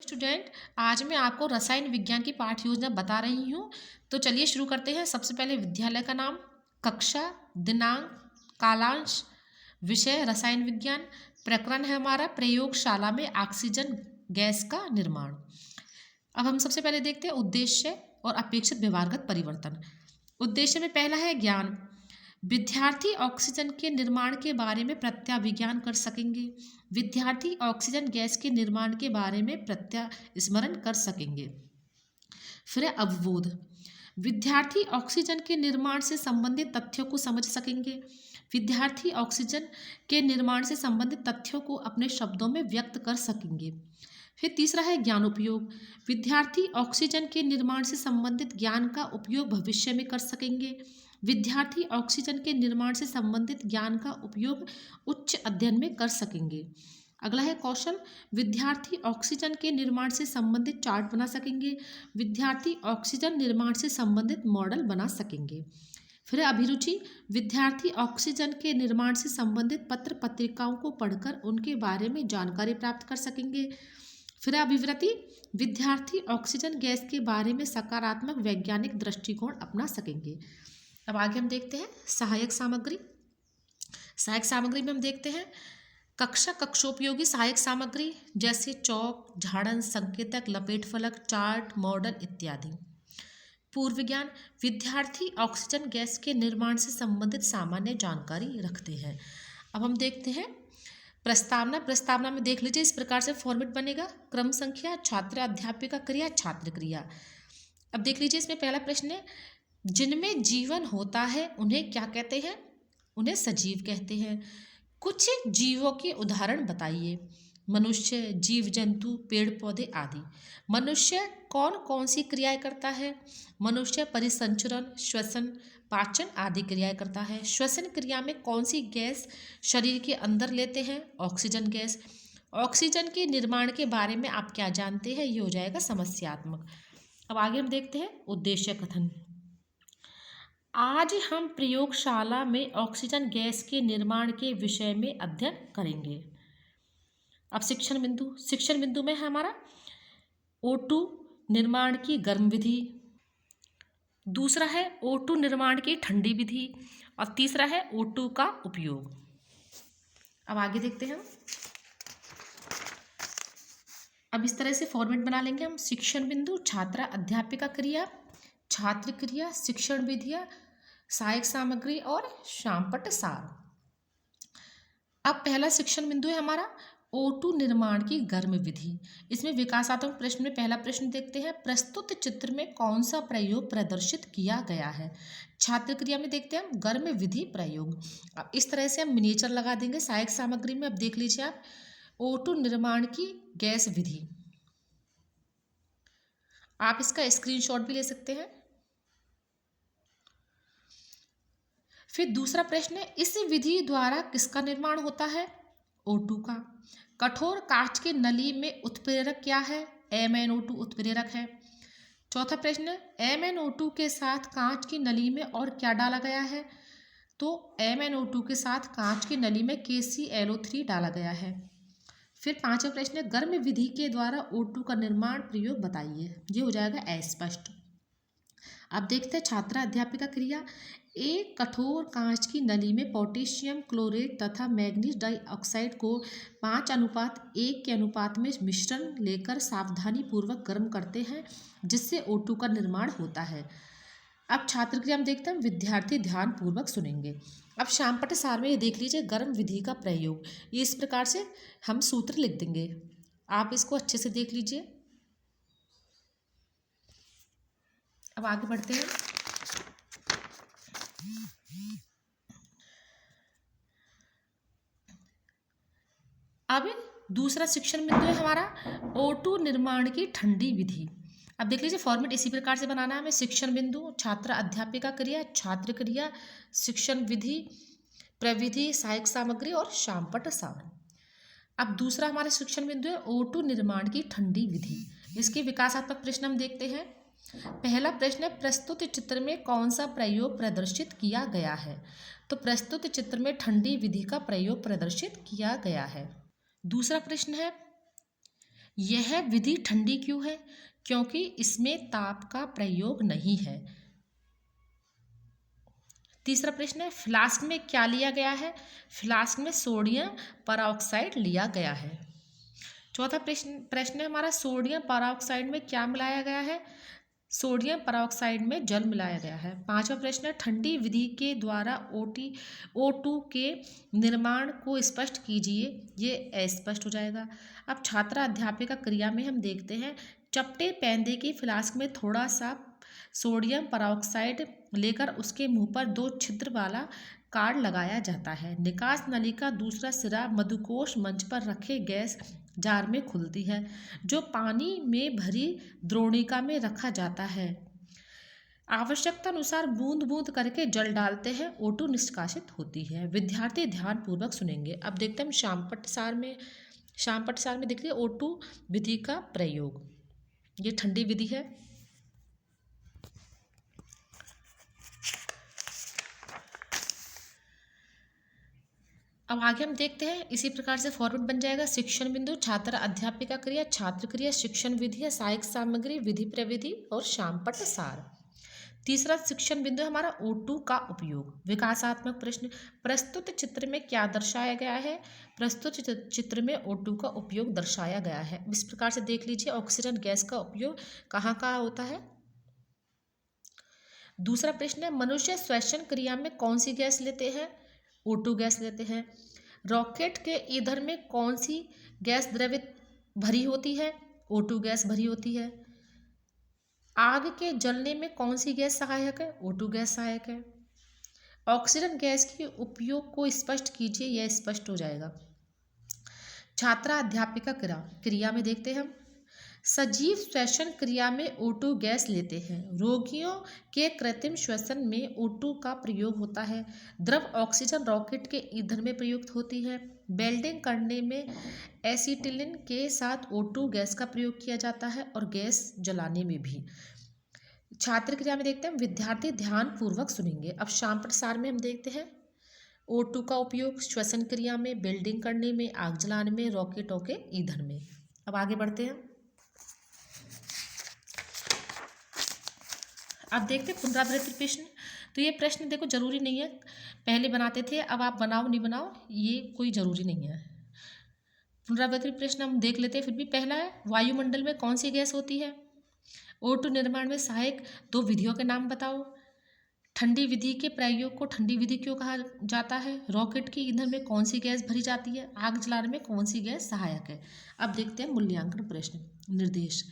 Student, आज मैं आपको रसायन विज्ञान की पाठ्य योजना बता रही हूँ। तो चलिए शुरू करते हैं। सबसे पहले विद्यालय का नाम, कक्षा, दिनांक, कालांश, विषय रसायन विज्ञान, प्रकरण है हमारा प्रयोगशाला में ऑक्सीजन गैस का निर्माण। अब हम सबसे पहले देखते हैं उद्देश्य और अपेक्षित व्यवहारगत परिवर्तन। उद्देश्य में पहला है ज्ञान। विद्यार्थी ऑक्सीजन के निर्माण के बारे में प्रत्याभिज्ञान कर सकेंगे। विद्यार्थी ऑक्सीजन गैस के निर्माण के बारे में प्रत्यास्मरण कर सकेंगे। फिर है अवबोध। विद्यार्थी ऑक्सीजन के निर्माण से संबंधित तथ्यों को समझ सकेंगे। विद्यार्थी ऑक्सीजन के निर्माण से संबंधित तथ्यों को अपने शब्दों में व्यक्त कर सकेंगे। फिर तीसरा है ज्ञानोपयोग। विद्यार्थी ऑक्सीजन के निर्माण से संबंधित ज्ञान का उपयोग भविष्य में कर सकेंगे। विद्यार्थी ऑक्सीजन के निर्माण से संबंधित ज्ञान का उपयोग उच्च अध्ययन में कर सकेंगे। अगला है कौशल। विद्यार्थी ऑक्सीजन के निर्माण से संबंधित चार्ट बना सकेंगे। विद्यार्थी ऑक्सीजन निर्माण से संबंधित मॉडल बना सकेंगे। फिर अभिरुचि। विद्यार्थी ऑक्सीजन के निर्माण से संबंधित पत्र पत्रिकाओं को पढ़कर उनके बारे में जानकारी प्राप्त कर सकेंगे। फिर अभिवृत्ति। विद्यार्थी ऑक्सीजन गैस के बारे में सकारात्मक वैज्ञानिक दृष्टिकोण अपना सकेंगे। अब आगे हम देखते हैं सहायक सामग्री। सहायक सामग्री में हम देखते हैं कक्षोपयोगी सहायक सामग्री जैसे चौक, झाड़न, संकेतक, लपेट फलक, चार्ट, मॉडल इत्यादि। पूर्व ज्ञान। विद्यार्थी ऑक्सीजन गैस के निर्माण से संबंधित सामान्य जानकारी रखते हैं। अब हम देखते हैं प्रस्तावना। प्रस्तावना में देख लीजिए, इस प्रकार से फॉर्मेट बनेगा। क्रम संख्या, छात्र अध्यापिका क्रिया, छात्र क्रिया। अब देख लीजिए, इसमें पहला प्रश्न है, जिनमें जीवन होता है उन्हें क्या कहते हैं? उन्हें सजीव कहते हैं। कुछ जीवों के उदाहरण बताइए। मनुष्य, जीव जंतु, पेड़ पौधे आदि। मनुष्य कौन कौन सी क्रियाएं करता है? मनुष्य परिसंचरण, श्वसन, पाचन आदि क्रियाएं करता है। श्वसन क्रिया में कौन सी गैस शरीर के अंदर लेते हैं? Oxygen gas. ऑक्सीजन के निर्माण के बारे में आप क्या जानते हैं? ये हो जाएगा समस्यात्मक। अब आगे हम देखते हैं उद्देश्य कथन। आज हम प्रयोगशाला में ऑक्सीजन गैस के निर्माण के विषय में अध्ययन करेंगे। अब शिक्षण बिंदु। शिक्षण बिंदु में है हमारा O2 निर्माण की गर्म विधि, दूसरा है O2 निर्माण की ठंडी विधि और तीसरा है O2 का उपयोग। अब आगे देखते हैं। अब इस तरह से फॉर्मेट बना लेंगे हम। शिक्षण बिंदु, छात्रा अध्यापिका क्रिया, छात्र क्रिया, शिक्षण विधियां, सहायक सामग्री और शामपट सार। अब पहला शिक्षण बिंदु है हमारा O2 निर्माण की गर्म विधि। इसमें विकासात्मक प्रश्न में पहला प्रश्न देखते हैं, प्रस्तुत चित्र में कौन सा प्रयोग प्रदर्शित किया गया है? छात्र क्रिया में देखते हैं हम गर्म विधि प्रयोग। अब इस तरह से हम मिनिएचर लगा देंगे। सहायक सामग्री में अब देख लीजिए आप, O2 निर्माण की गैस विधि। आप इसका स्क्रीनशॉट भी ले सकते हैं। फिर दूसरा प्रश्न है, इस विधि द्वारा किसका निर्माण होता है? O2 का। कठोर कांच की नली में उत्प्रेरक क्या है? MnO2 उत्प्रेरक है। चौथा प्रश्न है, MnO2 के साथ कांच की नली में और क्या डाला गया है? तो MnO2 के साथ कांच की नली में KClO3 डाला गया है। फिर पांचवा प्रश्न है, गर्म विधि के द्वारा O2 का निर्माण प्रयोग बताइए। ये हो जाएगा अस्पष्ट। अब देखते हैं छात्रा अध्यापिका क्रिया। एक कठोर कांच की नली में पोटेशियम क्लोरेट तथा मैग्नीज डाइऑक्साइड को 5:1 के अनुपात में मिश्रण लेकर सावधानी पूर्वक गर्म करते हैं, जिससे O2 का निर्माण होता है। अब छात्र क्रिया हम देखते हैं, विद्यार्थी ध्यान पूर्वक सुनेंगे। अब शामपट सार में ये देख लीजिए, गर्म विधि का प्रयोग। ये इस प्रकार से हम सूत्र लिख देंगे, आप इसको अच्छे से देख लीजिए। अब आगे बढ़ते हैं। अब दूसरा शिक्षण बिंदु है हमारा O2 निर्माण की ठंडी विधि। अब देख लीजिए, फॉर्मेट इसी प्रकार से बनाना है हमें। शिक्षण बिंदु, छात्र अध्यापिका क्रिया, छात्र क्रिया, शिक्षण विधि, प्रविधि, सहायक सामग्री और शामपट सार। अब दूसरा हमारा शिक्षण बिंदु है O2 निर्माण की ठंडी विधि। इसके विकासात्मक प्रश्न हम देखते हैं। पहला प्रश्न है, प्रस्तुत चित्र में कौन सा प्रयोग प्रदर्शित किया गया है? तो प्रस्तुत चित्र में ठंडी विधि का प्रयोग प्रदर्शित किया गया है। दूसरा प्रश्न है, यह विधि ठंडी क्यों है? क्योंकि इसमें ताप का प्रयोग नहीं है। तीसरा प्रश्न है, फ्लास्क में क्या लिया गया है? फ्लास्क में सोडियम परऑक्साइड लिया गया है। चौथा प्रश्न है हमारा, सोडियम परऑक्साइड में क्या मिलाया गया है? सोडियम परऑक्साइड में जल मिलाया गया है। पांचवा प्रश्न है, ठंडी विधि के द्वारा O2 के निर्माण को स्पष्ट कीजिए। ये अस्पष्ट हो जाएगा। अब छात्रा अध्यापिका क्रिया में हम देखते हैं, चपटे पेंदे की फ्लास्क में थोड़ा सा सोडियम परऑक्साइड लेकर उसके मुंह पर 2 छिद्र वाला कार्ड लगाया जाता है। निकास नली का दूसरा सिरा मधुकोश मंच पर रखे गैस जार में खुलती है, जो पानी में भरी द्रोणिका में रखा जाता है। आवश्यकता अनुसार बूंद बूंद करके जल डालते हैं, O2 निष्कासित होती है। विद्यार्थी ध्यान पूर्वक सुनेंगे। अब देखते हैं हम शाम पटसार में देखिए O2 विधि का प्रयोग। ये ठंडी विधि है। अब आगे हम देखते हैं, इसी प्रकार से फॉर्मेट बन जाएगा। शिक्षण बिंदु, छात्र अध्यापिका क्रिया, छात्र क्रिया, शिक्षण विधि, सहायक सामग्री, विधि प्रविधि और शामपट सार। तीसरा शिक्षण बिंदु है हमारा O2 का उपयोग। विकासात्मक प्रश्न, प्रस्तुत चित्र में क्या दर्शाया गया है? प्रस्तुत चित्र में O2 का उपयोग दर्शाया गया है। इस प्रकार से देख लीजिए, ऑक्सीजन गैस का उपयोग कहाँ कहाँ होता है। दूसरा प्रश्न है, मनुष्य श्वसन क्रिया में कौन सी गैस लेते हैं? O2 गैस लेते हैं। रॉकेट के ईंधन में कौन सी गैस द्रवित भरी होती है? O2 गैस भरी होती है। आग के जलने में कौन सी गैस सहायक है? O2 गैस सहायक है। ऑक्सीजन गैस के उपयोग को स्पष्ट कीजिए, यह स्पष्ट हो जाएगा। छात्रा अध्यापिका क्रिया में देखते हैं हम, सजीव श्वसन क्रिया में O2 गैस लेते हैं। रोगियों के कृत्रिम श्वसन में O2 का प्रयोग होता है। द्रव ऑक्सीजन रॉकेट के ईंधन में प्रयुक्त होती है। वेल्डिंग करने में एसीटिलीन के साथ O2 गैस का प्रयोग किया जाता है और गैस जलाने में भी। छात्र क्रिया में देखते हैं, विद्यार्थी ध्यान पूर्वक सुनेंगे। अब शाम प्रसार में हम देखते हैं, O2 का उपयोग श्वसन क्रिया में, वेल्डिंग करने में, आग जलाने में, रॉकेटों के ईंधन में। अब आगे बढ़ते हैं। अब देखते हैं पुनरावृत्ति प्रश्न। तो ये प्रश्न देखो जरूरी नहीं है, पहले बनाते थे, अब आप बनाओ नहीं बनाओ ये कोई ज़रूरी नहीं है। पुनरावृत्ति प्रश्न हम देख लेते हैं फिर भी। पहला है, वायुमंडल में कौन सी गैस होती है? O2 निर्माण में सहायक 2 विधियों के नाम बताओ। ठंडी विधि के प्रयोग को ठंडी विधि क्यों कहा जाता है? रॉकेट के ईंधन में कौन सी गैस भरी जाती है? आग जलाने में कौन सी गैस सहायक है? अब देखते हैं मूल्यांकन प्रश्न। निर्देश,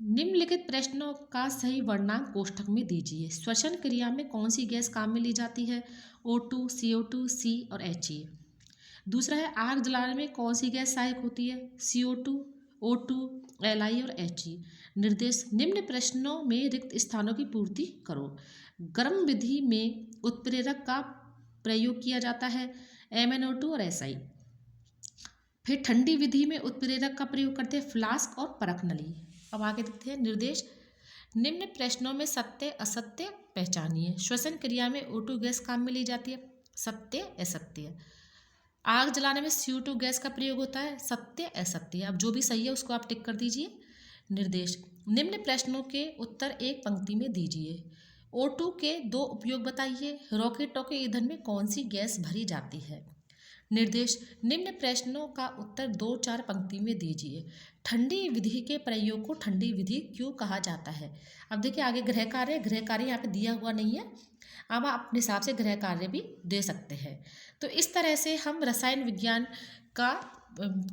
निम्नलिखित प्रश्नों का सही वर्णांक कोष्ठक में दीजिए। श्वसन क्रिया में कौन सी गैस काम में ली जाती है? O2, CO2, C और He। दूसरा है, आग जलाने में कौन सी गैस सहायक होती है? CO2, O2, Li और He। निर्देश, निम्न प्रश्नों में रिक्त स्थानों की पूर्ति करो। गर्म विधि में उत्प्रेरक का प्रयोग किया जाता है, MnO2 और Si। फिर ठंडी विधि में उत्प्रेरक का प्रयोग करते हैं, फ्लास्क और परख नली। अब आगे देखते हैं। निर्देश, निम्न प्रश्नों में सत्य असत्य पहचानिए। श्वसन क्रिया में O2 गैस काम में ली जाती है, सत्य असत्य। आग जलाने में CO2 गैस का प्रयोग होता है, सत्य असत्य। अब जो भी सही है उसको आप टिक कर दीजिए। निर्देश, निम्न प्रश्नों के उत्तर एक पंक्ति में दीजिए। O2 के 2 उपयोग बताइए। रॉकेटों के ईंधन में कौन सी गैस भरी जाती है? निर्देश, निम्न प्रश्नों का उत्तर 2-4 पंक्ति में दीजिए। ठंडी विधि के प्रयोग को ठंडी विधि क्यों कहा जाता है? अब देखिए आगे गृह कार्य यहाँ पे दिया हुआ नहीं है, अब आप अपने हिसाब से गृह कार्य भी दे सकते हैं। तो इस तरह से हम रसायन विज्ञान का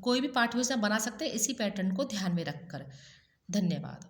कोई भी पाठ्य योजना बना सकते हैं, इसी पैटर्न को ध्यान में रखकर। धन्यवाद।